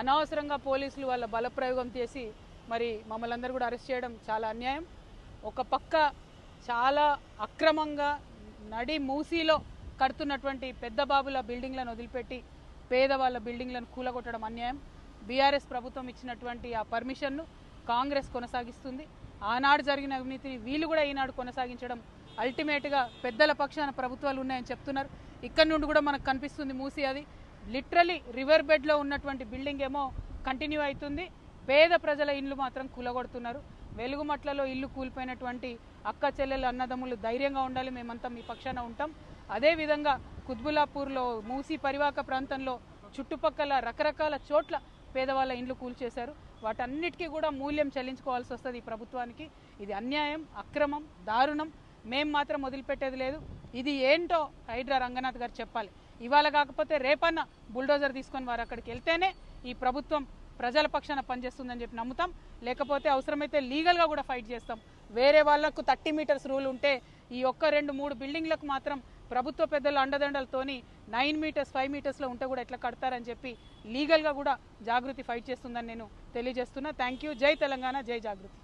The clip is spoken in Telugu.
అనవసరంగా పోలీసులు వాళ్ళ బలప్రయోగం చేసి మరి మమ్మల్ని అందరూ కూడా అరెస్ట్ చేయడం చాలా అన్యాయం. ఒక పక్క చాలా అక్రమంగా నడి మూసీలో కడుతున్నటువంటి పెద్ద బాబుల బిల్డింగ్లను వదిలిపెట్టి పేదవాళ్ళ బిల్డింగ్లను కూలగొట్టడం అన్యాయం. బీఆర్ఎస్ ప్రభుత్వం ఇచ్చినటువంటి ఆ పర్మిషన్ను కాంగ్రెస్ కొనసాగిస్తుంది. ఆనాడు జరిగిన అవినీతిని వీళ్ళు కూడా ఈనాడు కొనసాగించడం అల్టిమేట్గా పెద్దల పక్షాన ప్రభుత్వాలు ఉన్నాయని చెప్తున్నారు. ఇక్కడ నుండి కూడా మనకు కనిపిస్తుంది మూసి, అది లిటరలీ రివర్ బెడ్లో ఉన్నటువంటి బిల్డింగ్ ఏమో కంటిన్యూ అవుతుంది. పేద ప్రజల ఇల్లు మాత్రం కూలగొడుతున్నారు. వెలుగుమట్లలో ఇల్లు కూలిపోయినటువంటి అక్క చెల్లెలు అన్నదమ్ములు ధైర్యంగా ఉండాలి, మేమంతా మీ పక్షాన ఉంటాం. అదేవిధంగా కుత్బుల్లాపూర్లో మూసి పరివాహక ప్రాంతంలో చుట్టుపక్కల రకరకాల చోట్ల పేదవాళ్ళ ఇండ్లు కూల్చేశారు. వాటన్నిటికీ కూడా మూల్యం చెల్లించుకోవాల్సి వస్తుంది ఈ ప్రభుత్వానికి. ఇది అన్యాయం, అక్రమం, దారుణం. మేం మాత్రం వదిలిపెట్టేది లేదు. ఇది ఏంటో హైడ్రా రంగనాథ్ గారు చెప్పాలి. ఇవాళ కాకపోతే రేపన్నా బుల్డోజర్ తీసుకొని వారు అక్కడికి వెళ్తేనే ఈ ప్రభుత్వం ప్రజల పక్షాన పనిచేస్తుందని చెప్పి నమ్ముతాం. లేకపోతే అవసరమైతే లీగల్గా కూడా ఫైట్ చేస్తాం. వేరే వాళ్లకు 30 మీటర్స్ రూల్ ఉంటే ఈ ఒక్క 2-3 బిల్డింగ్లకు మాత్రం ప్రభుత్వ పెద్దల అండదండలతోని 9 మీటర్స్ 5 మీటర్స్లో ఉంటే కూడా ఎట్లా కడతారని చెప్పి లీగల్గా కూడా జాగృతి ఫైట్ చేస్తుందని నేను తెలియజేస్తున్నా. Thank you. జై తెలంగాణ, జై జాగృతి.